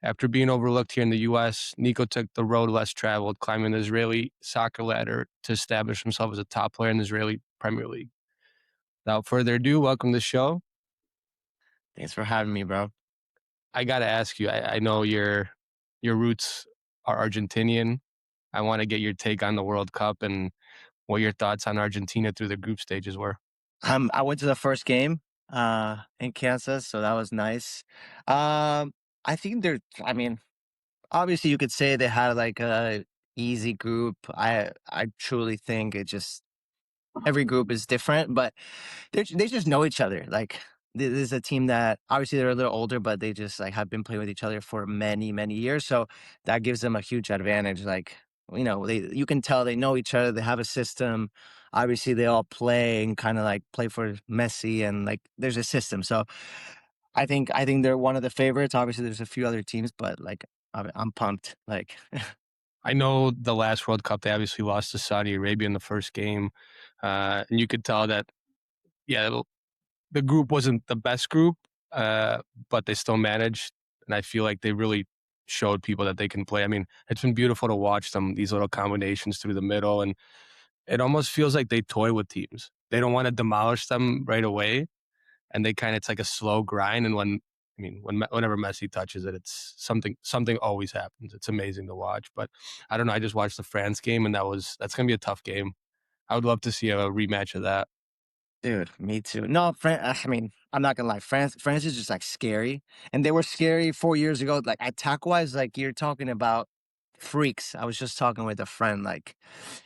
After being overlooked here in the U.S., Nico took the road less traveled, climbing the Israeli soccer ladder to establish himself as a top player in the Israeli Premier League. Without further ado, welcome to the show. Thanks for having me, bro. I got to ask you, I know your roots are Argentinian. I want to get your take on the World Cup and what your thoughts on Argentina through the group stages were. I went to the first game in Kansas, so that was nice. I think I mean, obviously you could say they had like a easy group. I truly think it just every group is different, but they just know each other. Like this is a team that obviously they're a little older, but they just like have been playing with each other for many years. So that gives them a huge advantage. Like you can tell they know each other. They have a system. Obviously, they all play and kind of like play for Messi, and like there's a system. So I think they're one of the favorites. Obviously, there's a few other teams, but like I'm pumped. Like I know the last World Cup, they obviously lost to Saudi Arabia in the first game. And you could tell that, yeah, the group wasn't the best group, but they still managed. And I feel like they really showed people that they can play. I mean, it's been beautiful to watch them, these little combinations through the middle. And it almost feels like they toy with teams. They don't want to demolish them right away. And it's like a slow grind. And whenever Messi touches it, it's something always happens. It's amazing to watch. But I don't know. I just watched the France game, and that's going to be a tough game. I would love to see a rematch of that. Dude, me too. No, I mean, I'm not gonna lie. France is just like scary, and they were scary 4 years ago. Like attack wise, like you're talking about freaks. I was just talking with a friend. Like,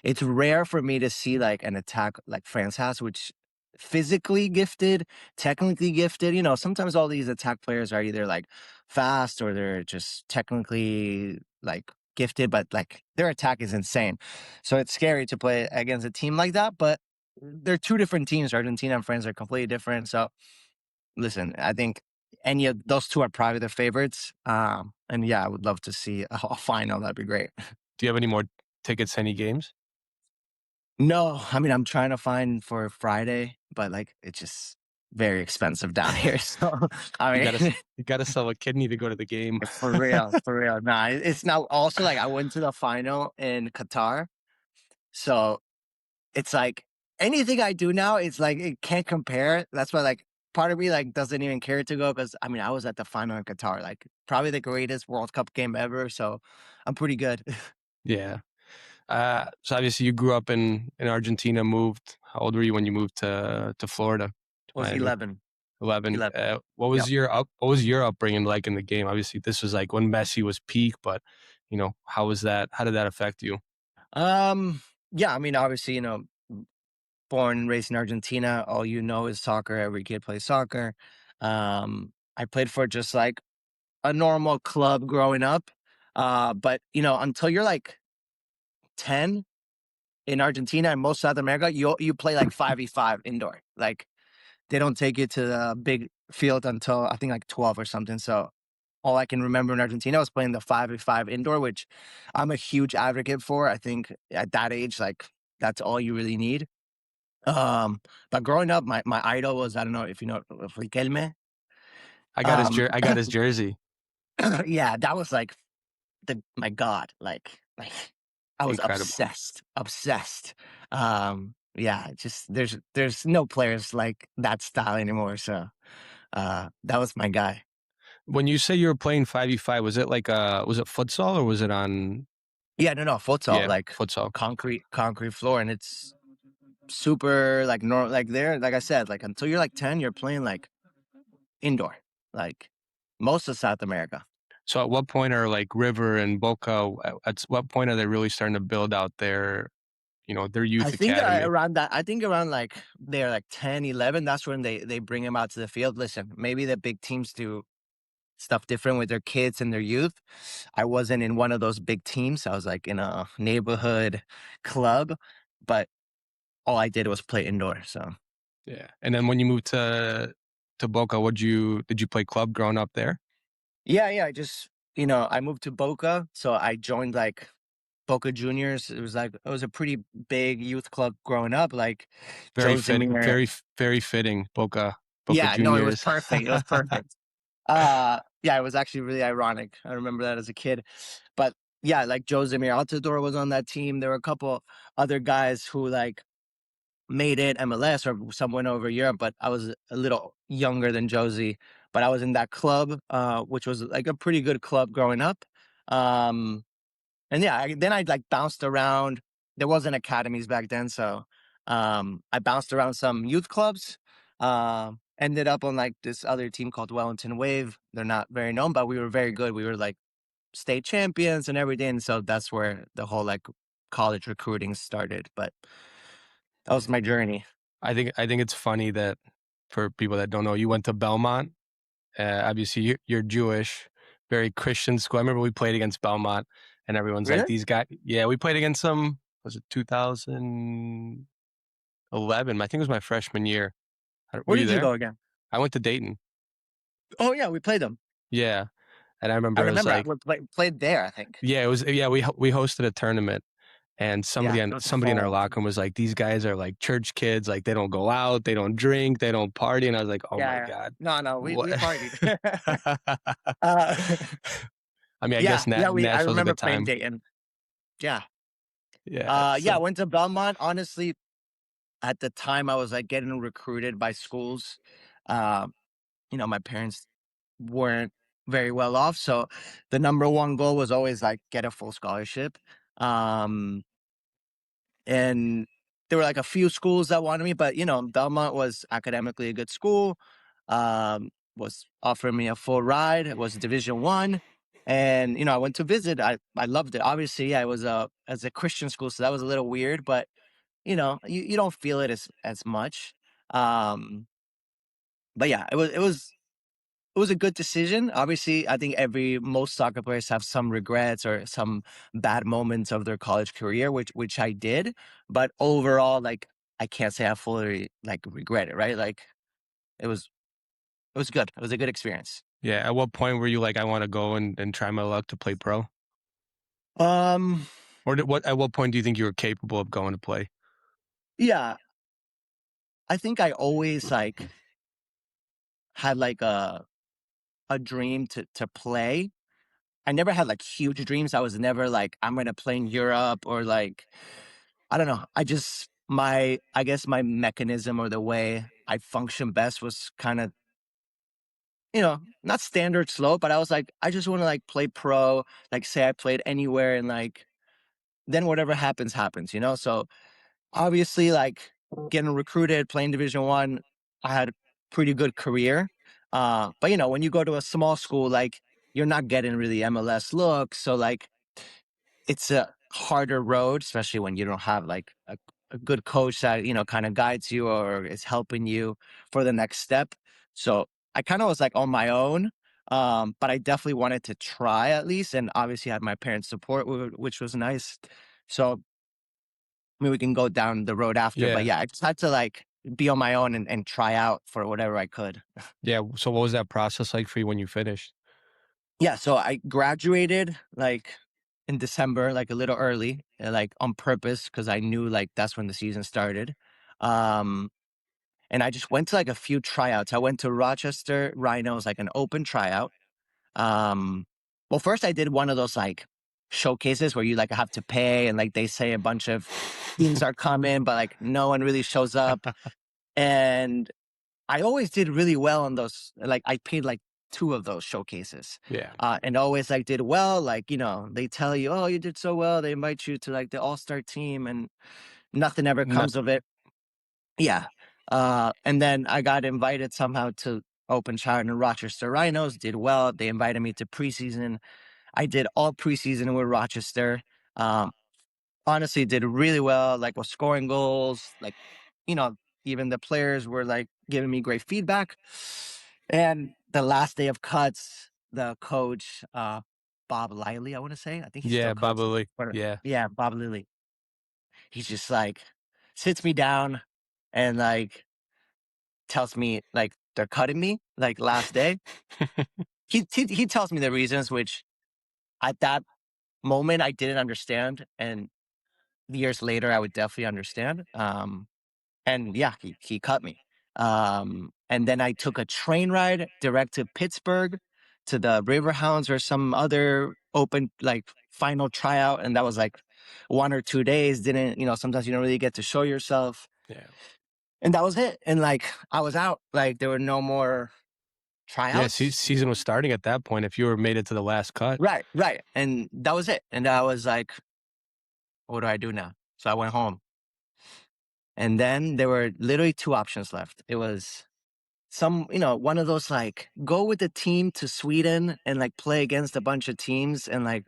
it's rare for me to see like an attack like France has, which physically gifted, technically gifted. Sometimes all these attack players are either like fast or they're just technically like gifted, but like their attack is insane. So it's scary to play against a team like that, but they're two different teams. Argentina and France are completely different. So listen, I think any of those two are probably their favorites. And yeah, I would love to see a final. That'd be great. Do you have any more tickets to any games? No, I mean I'm trying to find for Friday, but like it's just very expensive down here. So I You gotta mean, you gotta sell a kidney to go to the game. for real, for real. Nah, it's now also like I went to the final in Qatar, so it's like anything I do now, it's like it can't compare. That's why like part of me like doesn't even care to go because I mean I was at the final in Qatar, like probably the greatest World Cup game ever. So I'm pretty good. Yeah. So obviously you grew up in Argentina. Moved. How old were you when you moved to Florida, to Was Miami? 11, 11. 11. What Yep. was your upbringing like in the game? Obviously, this was like when Messi was peak, but how was that? How did that affect you? Um, yeah, I mean obviously, born and raised in Argentina, all you know is soccer. Every kid plays soccer. I played for just like a normal club growing up. But until you're like 10 in Argentina and most South America, you play like 5v5 indoor. Like they don't take you to the big field until I think like 12 or something. So all I can remember in Argentina was playing the 5v5 indoor, which I'm a huge advocate for. I think at that age, like that's all you really need. But growing up, my idol was, I don't know if you know Riquelme. Um, I got his jersey. yeah, that was like my god, like I was Incredible. obsessed. Yeah, just there's no players like that style anymore. So that was my guy. When you say you were playing 5v5, was it like was it futsal or was it on? Yeah, no, futsal, Yeah, like futsal. concrete floor, and it's super like normal. Like there, like I said, like until you're like 10, you're playing like indoor, like most of South America. So at what point are like River and Boca? At what point are they really starting to build out their I youth think academy? around that, I think around like they're like 10, 11. That's when they bring them out to the field. Listen, maybe the big teams do stuff different with their kids and their youth. I wasn't in one of those big teams. I was like in a neighborhood club, but all I did was play indoor. So Yeah. And then when you moved to Boca, did you play club growing up there? yeah. I just I moved to Boca, so I joined like Boca Juniors. It was a pretty big youth club growing up. Like Very Joe fitting, Zamir. very fitting. Boca Yeah, no, it was Juniors. perfect. It was perfect. Uh, Yeah, it was actually really ironic. I remember that as a kid. But yeah, like Josemir Altidore was on that team. There were a couple other guys who like made it MLS or some went over Europe, but I was a little younger than Josie. But I was in that club, which was like a pretty good club growing up. Um, and yeah, then I like bounced around. There wasn't academies back then, so I bounced around some youth clubs. Ended up on like this other team called Wellington Wave. They're not very known, but we were very good. We were like state champions and everything. So that's where the whole like college recruiting started. But that was my journey. I think it's funny that for people that don't know, you went to Belmont. Obviously, you're Jewish, very Christian school. I remember we played against Belmont, and everyone's like, Really? "These guys." Yeah, we played against them. Was it 2011? I think it was my freshman year. Were Where you did you there? go again? I went to Dayton. Oh yeah, we played them. Yeah, and I I remember it was remember I like, played there, I think. yeah, it was yeah. We hosted a tournament, and Yeah, it was the somebody in our fall. locker room was like, "These guys are like church kids. Like they don't go out, they don't drink, they don't party." And I was like, "Oh Yeah, my yeah. god, No, no, we what?" partied. uh, I mean, I yeah, guess yeah, I Nashville's a remember good playing time. Dayton. Yeah. Yeah. Yeah, I So went to Belmont. Honestly, at the time I was like getting recruited by schools. Um, my parents weren't very well off. So the number one goal was always like get a full scholarship. Um, and there were like a few schools that wanted me, but Belmont was academically a good school. Was offering me a full ride. It was Division 1. And I went to visit. I loved it. Obviously, yeah, it was as a Christian school, so that was a little weird, but you don't feel it as much. Um, but yeah, it was a good decision. Obviously, I think every most soccer players have some regrets or some bad moments of their college career, which I did. But overall, like I can't say I fully like regret it, right? Like it was it was good. It was a good experience. yeah, at what point were you like, I want to go and try my luck to play pro? Um, Or at what point do you think you were capable of going to play? yeah, I think I always like had like a dream to play. I never had like huge dreams. I was never like I'm gonna play in Europe or like I don't know. I guess my mechanism or the way I function best was kind of, not standard slow, but I was like, I just want to like play pro, like say I played anywhere and like then whatever happens, happens. So obviously like getting recruited, playing Division 1, I had a pretty good career. But when you go to a small school, like you're not getting really MLS looks. So like it's a harder road, especially when you don't have like a good coach that kind of guides you or is helping you for the next step. So I kind of was like on my own, but I definitely wanted to try at least, and obviously had my parents' support, which was nice. So I mean, we can go down the road after, but Yeah. yeah, I just had to like be on my own and try out for whatever I could. Yeah. So what was that process like for you when you finished? Yeah, so I graduated like in December, like a little early, like on purpose because I knew like that's when the season started. Um, and I just went to like a few tryouts. I went to Rochester Rhinos, like an open tryout. Um, well, first I did one of those like showcases where you like have to pay and like they say a bunch of teams are coming, but like no one really shows up. And I always did really well on those. Like I paid like two of those showcases, Yeah. and always like did well. Like they tell you, oh, you did so well. They invite you to like the all-star team, and nothing ever No, comes of it. Yeah. And then I got invited somehow to open child in Rochester Rhinos. Did well. They invited me to preseason. I did all preseason with Rochester. Um, Honestly did really well, like was scoring goals, like, you know, even the players were like giving me great feedback. And the last day of cuts, the coach, Bob Lively, I want to say, I think he's still yeah, coaching. probably. But Yeah. yeah, Bob Lilly. He's just like sits me down and like tells me like they're cutting me like last day. He tells me the reasons, which at that moment I didn't understand, and years later I would definitely understand. And yeah, he cut me. And then I took a train ride direct to Pittsburgh to the Riverhounds or some other open like final tryout, and that was like 1 or 2 days. Didn't sometimes you don't really get to show yourself, Yeah. and that was it. And like I was out. Like there were no more Yeah, tryouts. season was starting at that point if you were made it to the last cut. Right, right, and that was it. And I was like, what do I do now? So I went home, and then there were literally two options left. It was one of those like go with the team to Sweden and like play against a bunch of teams and like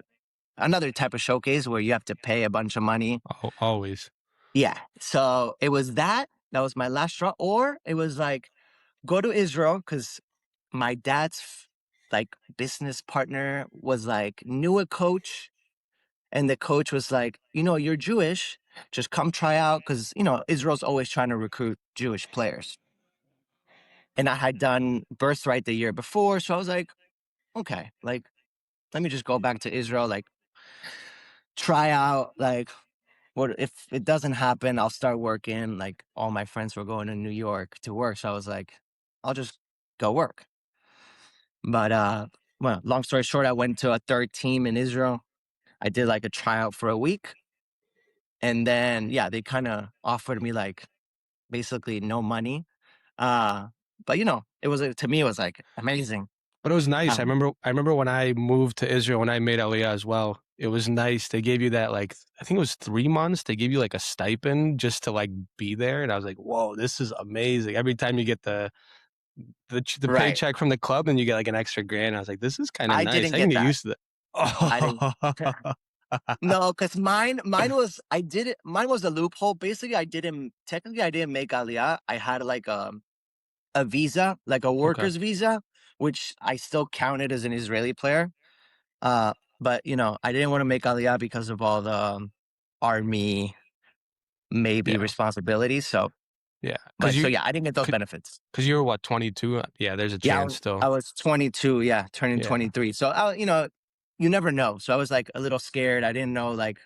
another type of showcase where you have to pay a bunch of money. Always. Yeah. So it was that. That was my last straw. Or it was like go to Israel because my dad's like business partner was like knew a coach. And the coach was like, you're Jewish. Just come try out because, Israel's always trying to recruit Jewish players. And I had done Birthright the year before. So I was like, okay, like, let me just go back to Israel, like, try out, like, what if it doesn't happen, I'll start working. Like, all my friends were going to New York to work. So I was like, I'll just go work. But, well, long story short, I went to a third team in Israel. I did like a tryout for a week. And then, yeah, they kind of offered me like basically no money. Uh, but, to me, it was like amazing. But it was nice. Um, I remember when I moved to Israel, when I made Aliyah as well, it was nice. They gave you that, like, I think it was 3 months. They gave you like a stipend just to like be there. And I was like, whoa, this is amazing. Every time you get the right. paycheck from the club and you get like an extra grand. I was like, this is kind of I nice. didn't I can get get that. used to that. I didn't. Oh, No, because mine was I did it. Mine was a loophole. Basically, I didn't make Aliyah. I had like a visa, like a okay. worker's visa, which I still counted as an Israeli player. But I didn't want to make Aliyah because of all the army maybe Yeah. responsibilities. So, Yeah. but so yeah, I didn't get those benefits. Cause you were what, 22? Yeah, there's a Yeah, chance still. I was 22. Yeah, turning Yeah. 23. So you never know. So I was like a little scared. I didn't know like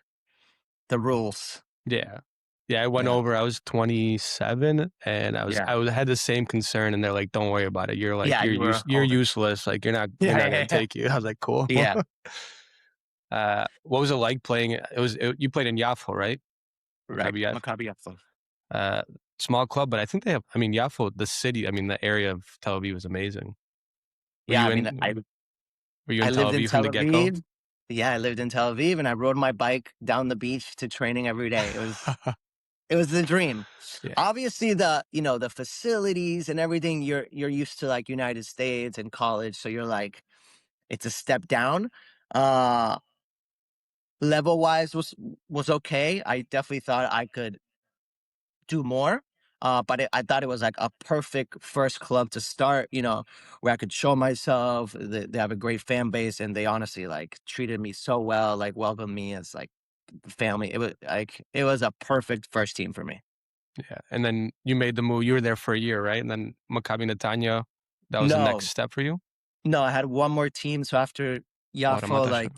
the rules. Yeah. Yeah, I went Yeah. over, I was 27 and Yeah. had the same concern and they're like, "Don't worry about it. You're like, Yeah, you were you're over. useless. Like we're Yeah, not gonna yeah, yeah. take you." I was like, "Cool." Yeah, What was it like playing? You played in Yaffo, right? right. Maccabi Yaffo. Maccabi Haifa. Uh, Small club, but I think they have. I mean, Yaffo, the city. I mean, the area of Tel Aviv is amazing. Were Yeah, you I mean, Were you in I Tel lived in Aviv from Tel the get go? Aviv. Yeah, I lived in Tel Aviv, and I rode my bike down the beach to training every day. It was the dream. Yeah, Obviously, the facilities and everything. You're used to like United States and college, so you're like it's a step down. Uh, Level wise was okay. I definitely thought I could do more. But I thought it was like a perfect first club to start, where I could show myself. They have a great fan base and they honestly like treated me so well, like welcomed me as like family. It was a perfect first team for me. yeah. And then you made the move. You were there for a year, right? And then Maccabi Netanya, that was the next No, step for you. no, I had one more team. So after Oh, Yafo, Ramat like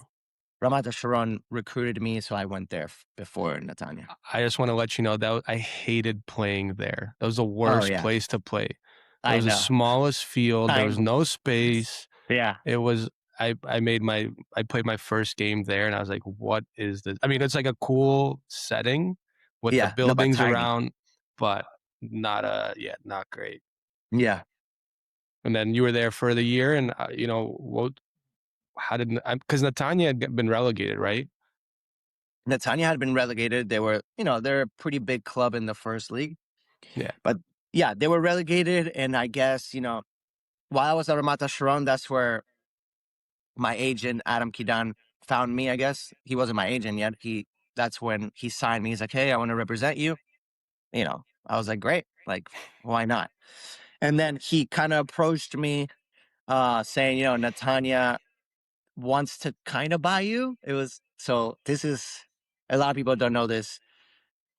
Ramat Sharon recruited me, so I went there before Netanya. I just want to let you know that I hated playing there. That was the Oh worst yeah, place to play. It I was the know. smallest field. There I was no space. Yeah, It was I played my first game there and I was like, what is this? I mean, it's like a cool setting with the yeah, no, but buildings tiny. around, but not great. Yeah. And then you were there for the year and how did because Netanya had been relegated, right? Netanya had been relegated. They're a pretty big club in the first league. Yeah. But yeah, they were relegated. And I guess, while I was at Ramat Sharon, that's where my agent, Adam Kidan, found me, I guess. He wasn't my agent yet. That's when he signed me. He's like, hey, I want to represent you. I was like, great. Like, why not? And then he kind of approached me, saying, Netanya wants to kind of buy you. This is, a lot of people don't know this.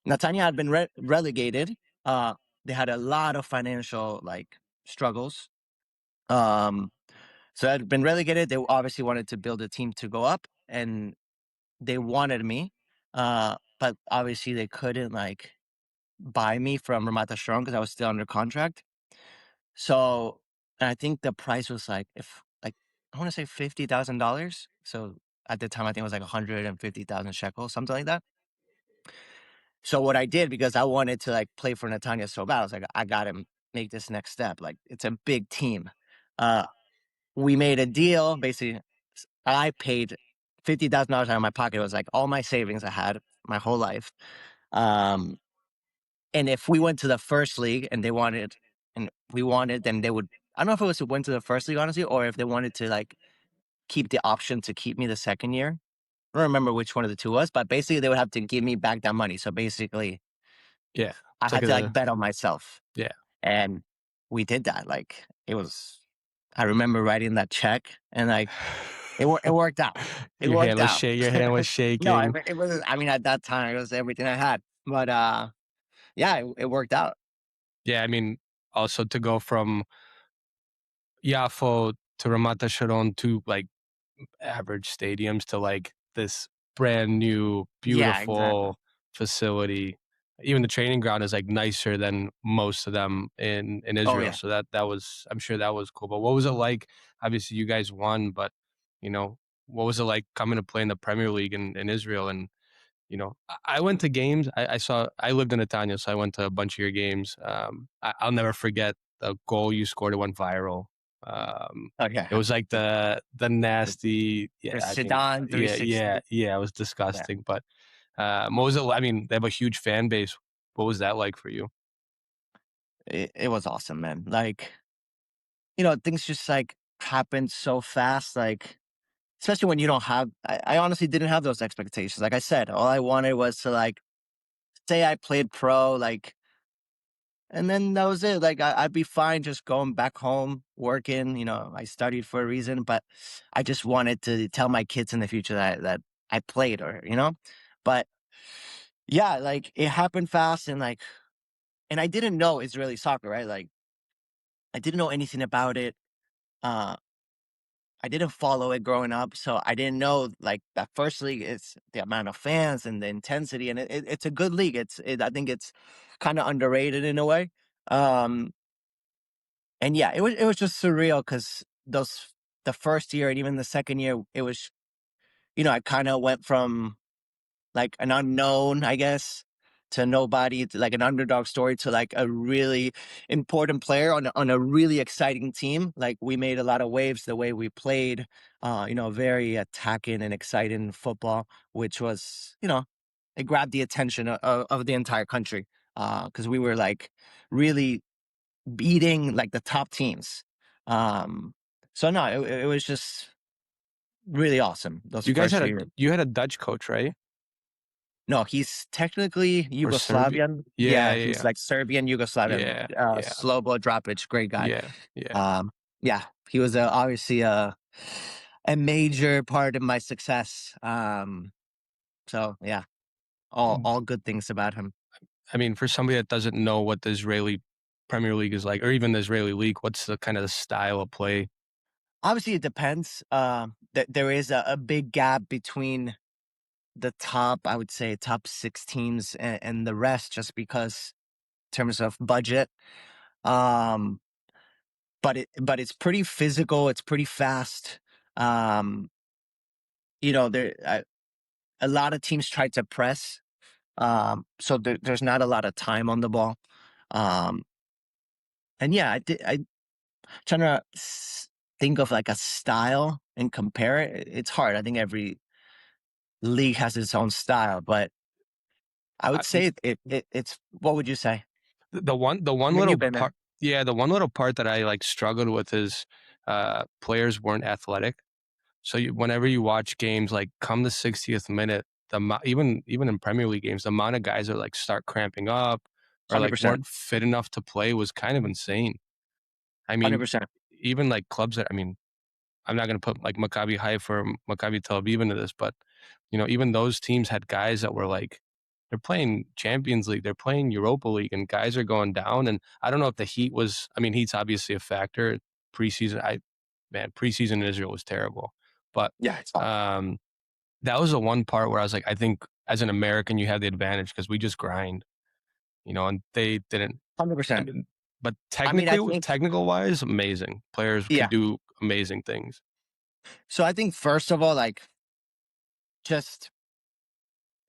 Netanya had been relegated. Uh, they had a lot of financial like struggles. Um, so I had been relegated. They obviously wanted to build a team to go up, and they wanted me. But obviously they couldn't like buy me from Ramata Strong because I was still under contract. So and I think the price was like if like I want to say $50,000. So at the time, I think it was like 150,000 shekels, something like that. So what I did, because I wanted to like play for Netanya so bad, I was like, I gotta make this next step. Like it's a big team. Uh, we made a deal. Basically, I paid $50,000 out of my pocket. It was like all my savings I had my whole life. Um, and if we went to the first league and they wanted, and we wanted, then they would. I don't know if it was to win to the first league, honestly, or if they wanted to like keep the option to keep me the second year. I don't remember which one of the two was, but basically they would have to give me back that money. So basically, Yeah, I it's like had to like a bet on myself, yeah. and we did that. Like it was. I remember writing that check, and like it worked out. It worked out. Your hand was No, shaking. it was. I mean, at that time, it was everything I had. But yeah, it worked out. Yeah, I mean, also to go from Yafo to Ramata Sharon to like average stadiums to like this brand new, Yeah, exactly. beautiful facility. Even the training ground is like nicer than most of them in Oh Israel. yeah. So that was, I'm sure that was cool. But what was it like? Obviously, you guys won, but you know, what was it like coming to play in the Premier League in Israel? And you know, I went to games. I lived in Netanya, so I went to a bunch of your games. I'll never forget the goal you scored. It went viral. Oh It yeah. was like the The, nasty. the Yeah, I mean, Sedan yeah, 360. yeah. It was Yeah. disgusting. But what was it? I mean, they have a huge fan base. What was that like for you? It was awesome, man. Like, things just like happen so fast. Like, especially when you don't have, I honestly didn't have those expectations. Like I said, all I wanted was to like say I played pro, like, and then that was it. Like I'd be fine just going back home, working. I studied for a reason, but I just wanted to tell my kids in the future that I played, but yeah, like it happened fast, and I didn't know Israeli soccer, right? Like I didn't know anything about it. Uh, I didn't follow it growing up, so I didn't know like that first league is the amount of fans and the intensity, and it's a good league. I think it's kind of underrated in a way. Um, and yeah, it was just surreal because the first year and even the second year, it was I kind of went from like an unknown, I guess, to nobody, to like an underdog story to like a really important player on a really exciting team. Like we made a lot of waves the way we played, very attacking and exciting football, which was, it grabbed the attention of the entire country. Because we were like really beating like the top teams. Um, so no, it was just really awesome those You guys first had a few years. you had a Dutch coach, right? No, he's technically Or Serbia? Yugoslavian. Yeah, Yeah, yeah, he's yeah, like Serbian Yugoslavian. yeah, yeah, Slobo Dropic, great guy. yeah, yeah. Yeah, he was obviously a major part of my success. So yeah, all good things about him. I mean, for somebody that doesn't know what the Israeli Premier League is like, or even the Israeli league, what's the kind of the style of play? Obviously, it depends. There is a big gap between the top, I would say, top six teams and the rest, just because in terms of budget. Um, but it's pretty physical. It's pretty fast. Um, there a lot of teams try to press, so there's not a lot of time on the ball. Um, and yeah, I trying to think of like a style and compare it. It's hard. I think every league has its own style, but I would I, say it's. What would you say? the I one mean, little you've been there. part, yeah, the one little part that I like struggled with is players weren't athletic. So whenever you watch games, like come the 60th minute, even in Premier League games, the amount of guys that like start cramping up or Hundred like percent. weren't fit enough to play was kind of insane. I Hundred mean, percent. even like clubs that I mean, I'm not going to put like Maccabi Haifa or Maccabi Tel Aviv into this, but even those teams had guys that were like they're playing Champions League, they're playing Europa League, and guys are going down. And I don't know if the heat was. I mean, heat's obviously a factor. Preseason, preseason in Israel was terrible, but Yeah, it's hot. um, that was the one part where I was like, I think as an American, you have the advantage because we just grind, and they didn't. Hundred I percent. mean, but I mean, I technically, think technical wise, amazing players can yeah. do amazing things. So I think first of all, like just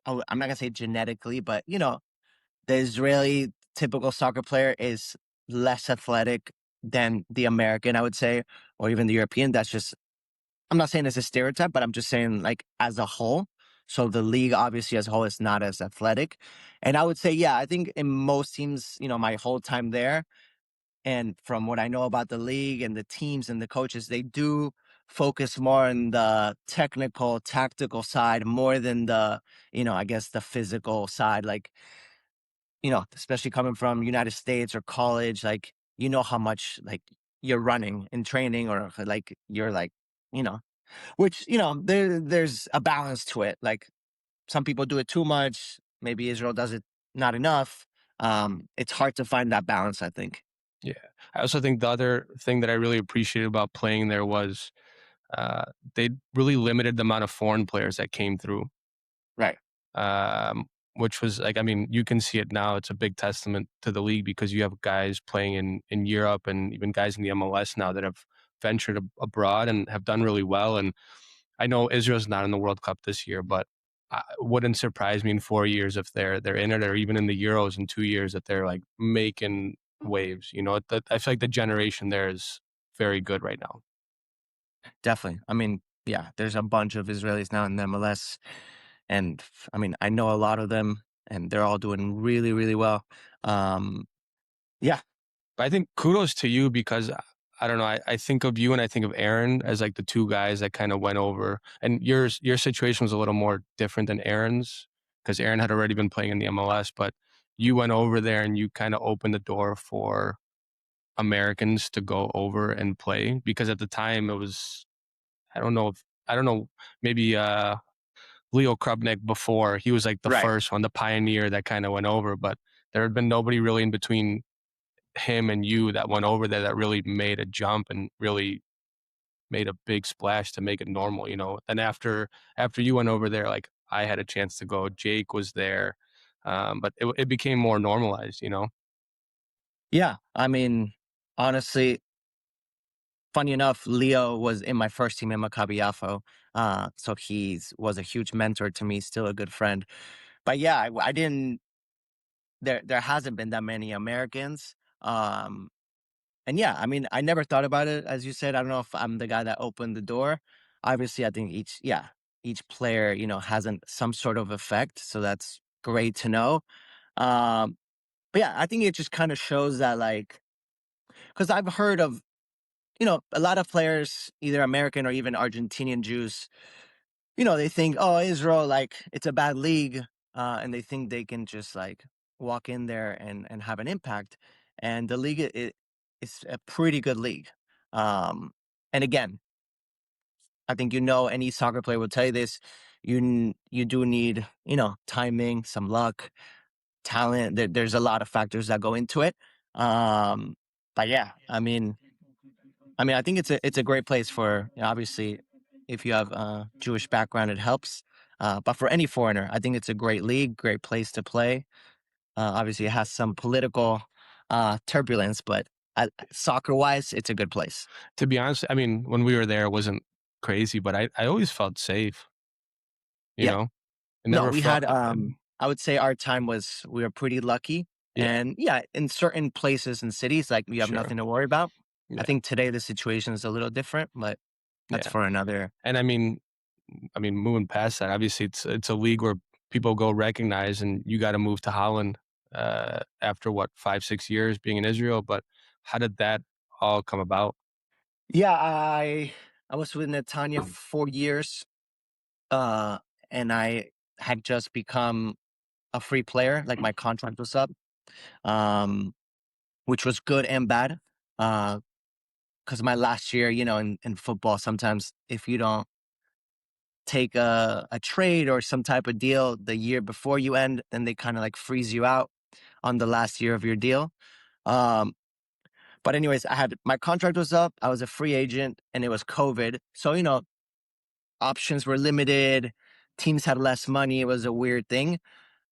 I'm not gonna say genetically, but the Israeli typical soccer player is less athletic than the American, I would say, or even the European. That's just I'm not saying it's a stereotype, but I'm just saying like as a whole. So the league obviously as a whole is not as athletic. And I would say, yeah, I think in most teams, my whole time there, and from what I know about the league and the teams and the coaches, they do focus more on the technical, tactical side more than I guess the physical side. Like, especially coming from United States or college, like, how much like you're running in training or like you're like, you know, which, there's a balance to it. Like some people do it too much. Maybe Israel does it not enough. It's hard to find that balance, I think. Yeah. I also think the other thing that I really appreciated about playing there was uh, they really limited the amount of foreign players that came through. Right. Which was like, I mean, you can see it now. It's a big testament to the league because you have guys playing in Europe and even guys in the MLS now that have ventured abroad and have done really well. And I know Israel's not in the World Cup this year, but wouldn't surprise me in 4 years if they're in it, or even in the Euros in 2 years that they're like making waves. I feel like the generation there is very good right now. Definitely. I mean, yeah, there's a bunch of Israelis now in the MLS. And I mean, I know a lot of them and they're all doing really, really well. Um, yeah, But I think kudos to you because I don't know. I think of you and I think of Aaron as like the two guys that kind of went over. And your situation was a little more different than Aaron's because Aaron had already been playing in the MLS, but you went over there and you kind of opened the door for Americans to go over and play because at the time it was I don't know, maybe Leo Krupnik before he was like the right. first one, the pioneer that kind of went over, but there had been nobody really in between him and you that went over there that really made a jump and really made a big splash to make it normal. And after you went over there, like I had a chance to go. Jake was there, but it became more normalized. Yeah. I mean, honestly, funny enough, Leo was in my first team in Maccabi Yafo. So was a huge mentor to me, still a good friend. But yeah, I didn't, there hasn't been that many Americans. Um, And yeah, I mean, I never thought about it. As you said, I don't know if I'm the guy that opened the door. Obviously, I think each player, has some sort of effect. So that's great to know. Um, but yeah, I think it just kind of shows that because I've heard of, a lot of players, either American or even Argentinian Jews, they think, oh, Israel, like it's a bad league. And they think they can just like walk in there and have an impact. And the league is a pretty good league. Um, and again, I think any soccer player will tell you this. You do need timing, some luck, talent. There's a lot of factors that go into it. Um, but yeah, I mean, I think it's a great place for obviously if you have a Jewish background, it helps. But for any foreigner, I think it's a great league, great place to play. Obviously, it has some political turbulence, but soccer wise, it's a good place. To be honest, I mean, when we were there, it wasn't crazy, but I always felt safe. You Yeah, know, it no, never we felt. had. I would say our time we were pretty lucky, Yeah, and yeah, in certain places and cities, like we have sure. nothing to worry about. I Yeah, think today the situation is a little different, but that's yeah. for another. And I mean, moving past that, obviously it's a league where people go recognize, and you got to move to Holland after what 5 6 years being in Israel. But how did that all come about? Yeah, I was with Netanya for 4 years, uh, and I had just become a free player. Like my contract was up, um, which was good and bad. Because my last year, in football, sometimes if you don't take a trade or some type of deal the year before you end, then they kind of like freeze you out on the last year of your deal. Um, but anyways, I had my contract was up. I was a free agent, and it was COVID, so options were limited. Teams had less money. It was a weird thing.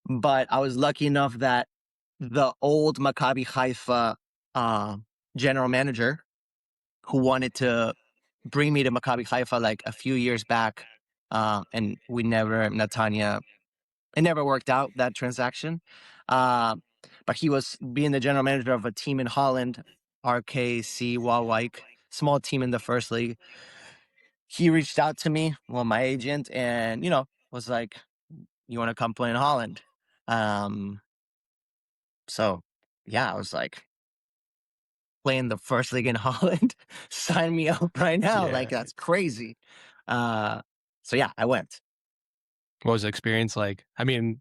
But I was lucky enough that the old Maccabi Haifa uh, general manager who wanted to bring me to Maccabi Haifa like a few years back, and we never Netanya. It never worked out that transaction. Uh, but he was being the general manager of a team in Holland, RKC Waalwijk, small team in the first league. He reached out to me, well, my agent, and was like, "You want to come play in Holland?" Um, so yeah, I was like, playing the first league in Holland, sign me up right now. Like Yeah. that's crazy. Uh, so yeah, I went. What was the experience like? I mean,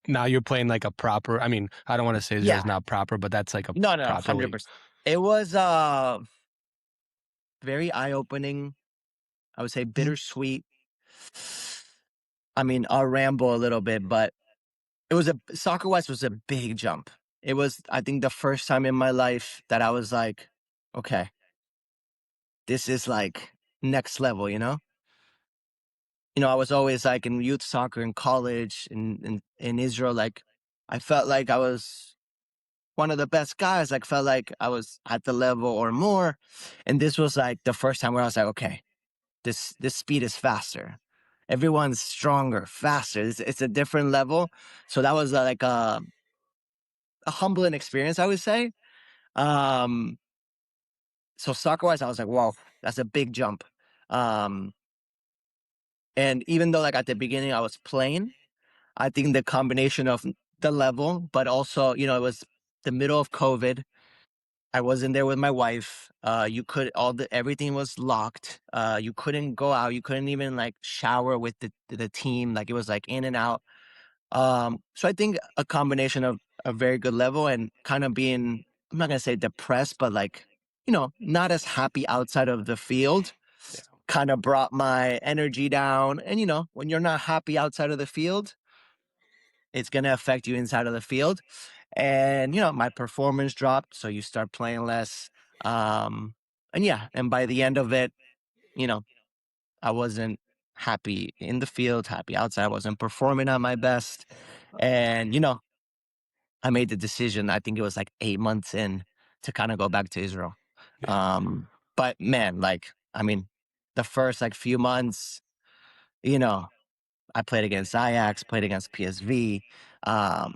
now you're playing like a proper. I mean, I don't want to say Israel's Yeah, not proper, but that's like a no, no, proper hundred league. percent. It was very eye opening. I would say bittersweet. I mean, I'll ramble a little bit, but it was a soccer wise was a big jump. It was, I think, the first time in my life that I was like, okay, this is like next level, I was always like in youth soccer in college in Israel. Like, I felt like I was one of the best guys. Like, felt like I was at the level or more. And this was like the first time where I was like, okay, this speed is faster. Everyone's stronger, faster. It's a different level. So that was like a humbling experience, I would say. Um, so soccer wise, I was like, wow, that's a big jump. Um, and even though like at the beginning I was playing, I think the combination of the level, but also, it was the middle of COVID. I wasn't there with my wife. You could everything was locked. You couldn't go out. You couldn't even like shower with the team. Like it was like in and out. So I think a combination of a very good level and kind of being, I'm not gonna say depressed, but like, not as happy outside of the field Yeah. kind of brought my energy down. And when you're not happy outside of the field, it's going to affect you inside of the field. And my performance dropped, so you start playing less. And yeah, and by the end of it, you know I wasn't happy in the field, happy outside. I wasn't performing at my best. And I made the decision, I think it was like 8 months in, to kind of go back to Israel. Yeah. But man, like, I mean, the first like few months, you know I played against Ajax, played against PSV. um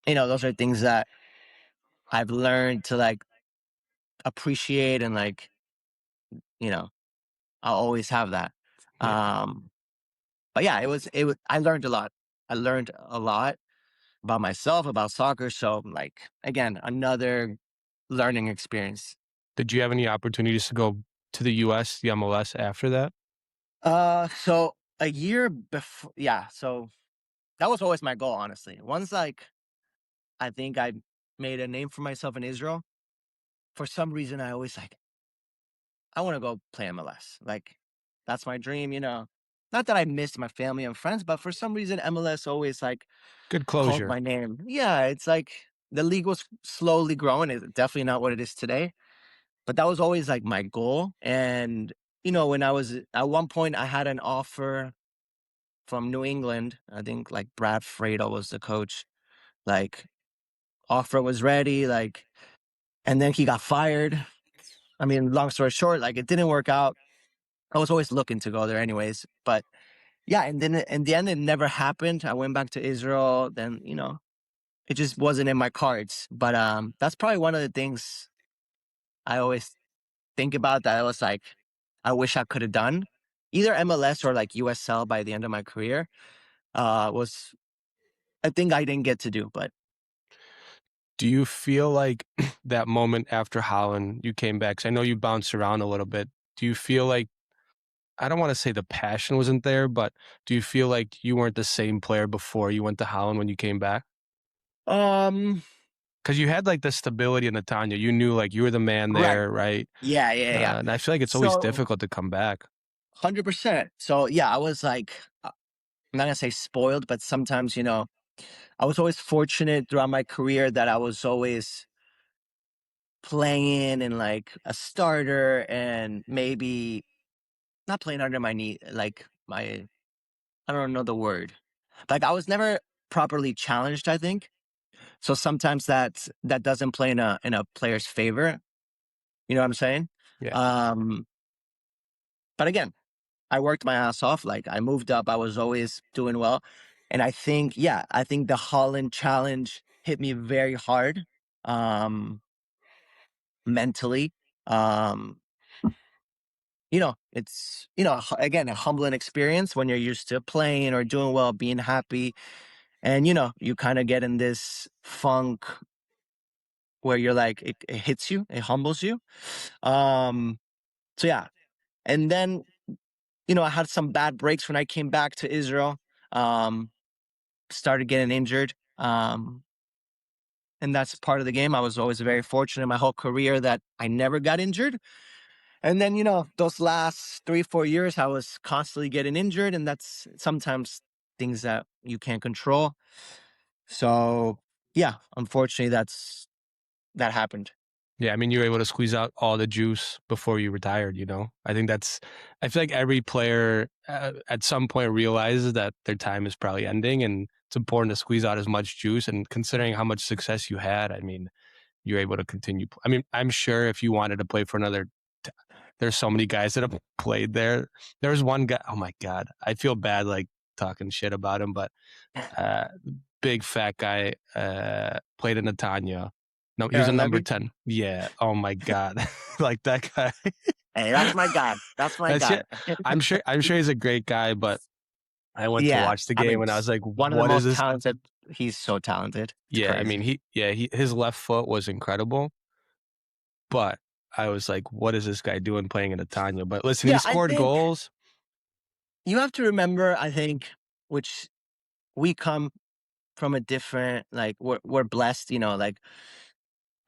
those are things that I've learned to like appreciate, and like, you know, I'll always have that. Yeah. Um, but yeah, I learned a lot. I learned a lot about myself, about soccer. So like, again, another learning experience. Did you have any opportunities to go to the US, the MLS after that? So a year before, yeah. So that was always my goal, honestly. Once like, I think I made a name for myself in Israel, for some reason, I always like, I want to go play MLS. Like, that's my dream. Not that I missed my family and friends, but for some reason, MLS always like Good called closure. my name. Yeah, it's like the league was slowly growing. It's definitely not what it is today, but that was always like my goal. And, when I was at one point, I had an offer from New England. I think like Brad Friedel was the coach. Like, offer was ready. Like, and then he got fired. I mean, long story short, like it didn't work out. I was always looking to go there anyways. But yeah, and then in the end, it never happened. I went back to Israel. Then, it just wasn't in my cards. But that's probably one of the things I always think about, that I was like, I wish I could have done. Either MLS or like USL by the end of my career was a thing I didn't get to do. But Do you feel like that moment after Holland, you came back? 'Cause I know you bounced around a little bit. Do you feel like, I don't want to say the passion wasn't there, but do you feel like you weren't the same player before you went to Holland when you came back? um, Because you had like the stability in Netanya. You knew like you were the man right. there, right? Yeah, yeah, yeah. And I feel like it's always So difficult to come back. 100%. So yeah, I was like, I'm not gonna say spoiled, but sometimes, I was always fortunate throughout my career that I was always playing in like a starter, and maybe not playing under my knee, like I don't know the word. Like, I was never properly challenged, I think. So sometimes that doesn't play in a player's favor. You know what I'm saying? Yeah. Um, But again, I worked my ass off. Like I moved up. I was always doing well. And I think, yeah, I think the Holland challenge hit me very hard, um, mentally. Um, it's, again, a humbling experience when you're used to playing or doing well, being happy. And, you kind of get in this funk where you're like, it hits you, it humbles you. Um, so yeah. And then, I had some bad breaks when I came back to Israel. Um, Started getting injured. And that's part of the game. I was always very fortunate in my whole career that I never got injured. And then, those last 3, 4 years, I was constantly getting injured. And that's sometimes things that you can't control. So, yeah, unfortunately, that happened. Yeah, I mean, you were able to squeeze out all the juice before you retired, you know? I feel like every player at some point realizes that their time is probably ending and it's important to squeeze out as much juice. And considering how much success you had, I mean, you're able to continue. I mean, I'm sure if you wanted to play for there's so many guys that have played there. There was one guy, oh my God, I feel bad like talking shit about him, but uh, big fat guy played in Netanya. No, he was a Aaron number Levy. 10. Yeah. Oh my God. Like that guy. Hey, that's my guy. That's my That's guy. it. I'm sure he's a great guy, but I went to Yeah. watch the I mean, game and I was like, one of the what is most this? talented. He's so talented. It's Yeah, I mean, crazy. his left foot was incredible, but I was like, what is this guy doing playing in Netanya? But listen, he Yeah, I scored think goals. you have to remember, I think, which we come from a different, like, we're blessed, like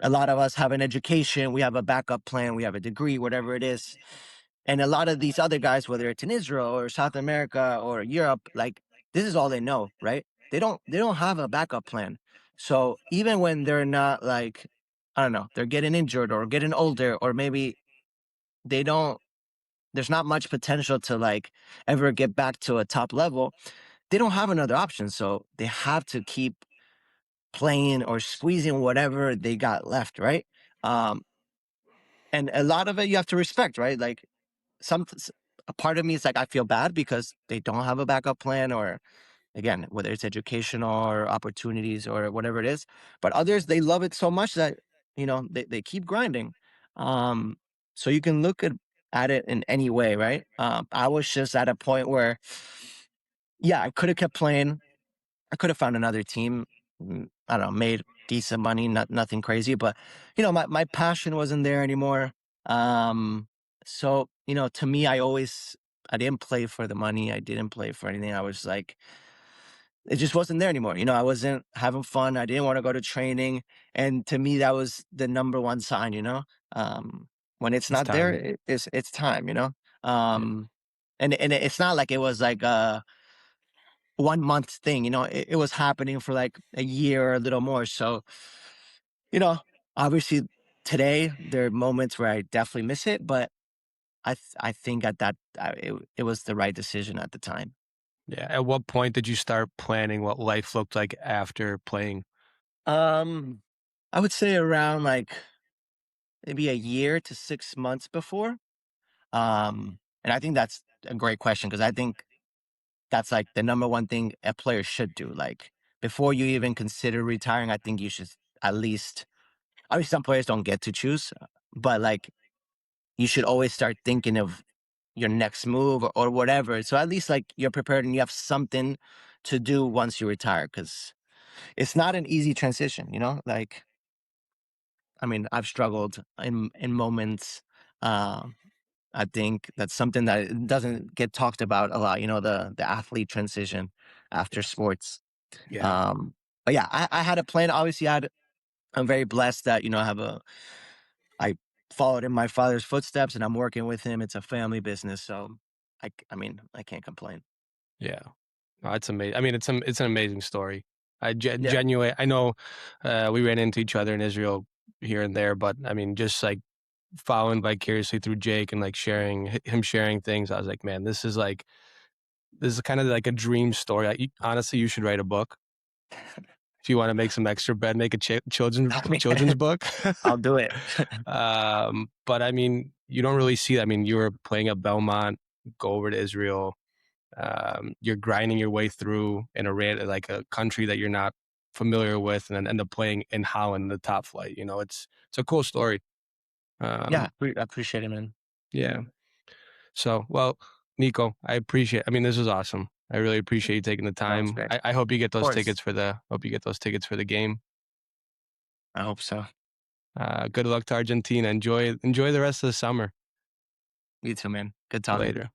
a lot of us have an education, we have a backup plan, we have a degree, whatever it is. And a lot of these other guys, whether it's in Israel or South America or Europe, like this is all they know, right? They don't have a backup plan. So even when they're not like, I don't know, they're getting injured or getting older, or maybe they don't there's not much potential to like ever get back to a top level, they don't have another option. So they have to keep playing or squeezing whatever they got left, right? Um, and a lot of it you have to respect, right? Like some a part of me is like I feel bad because they don't have a backup plan, or again, whether it's educational or opportunities or whatever it is. But others, they love it so much that they keep grinding. Um, so you can look at it in any way, right? I was just at a point where, yeah, I could have kept playing. I could have found another team. I don't know, made decent money, nothing crazy, but my passion wasn't there anymore. So to me, I didn't play for the money. I didn't play for anything. I was like, it just wasn't there anymore. I wasn't having fun. I didn't want to go to training, and to me, that was the number one sign. Um, when it's It's not there, time. it's time. Yeah. And it's not like it was like a 1 month thing. It was happening for like a year or a little more. So, you know, obviously today there are moments where I definitely miss it, but I think at that it was the right decision at the time. Yeah. At what point did you start planning what life looked like after playing? Um, I would say around like maybe a year to 6 months before. And I think that's a great question because I think that's like the number one thing a player should do. Like before you even consider retiring, I think you should at least. Obviously, some players don't get to choose, but like you should always start thinking of your next move or whatever. So at least like you're prepared and you have something to do once you retire because it's not an easy transition. Like I mean, I've struggled in moments. Um, I think that's something that doesn't get talked about a lot. The athlete transition after sports. Yeah. Um, but yeah, I had a plan. Obviously, I'm very blessed that I followed in my father's footsteps, and I'm working with him. It's a family business, so I mean, I can't complain. Yeah. Oh, it's amazing. I mean, it's an amazing story. Yeah. Genuine. I know we ran into each other in Israel here and there, but I mean, just like following vicariously through Jake and like him sharing things, I was like, man, this is kind of like a dream story. Honestly, you should write a book. if you want to make some extra bread, make a I mean, children's book. I'll do it. But I mean, you don't really see that. I mean, you were playing at Belmont, go over to Israel. You're grinding your way through in like a country that you're not familiar with, and then end up playing in Holland, the top flight. You know, it's a cool story. Yeah, Um, I appreciate it, man. yeah. So, well, Nico, I appreciate. I mean, this was awesome. I really appreciate you taking the That was time. great. I hope you get Of those course. tickets for the. Hope you get those tickets for the game. I hope so. Good luck to Argentina. Enjoy the rest of the summer. You too, man. Good talking. Later.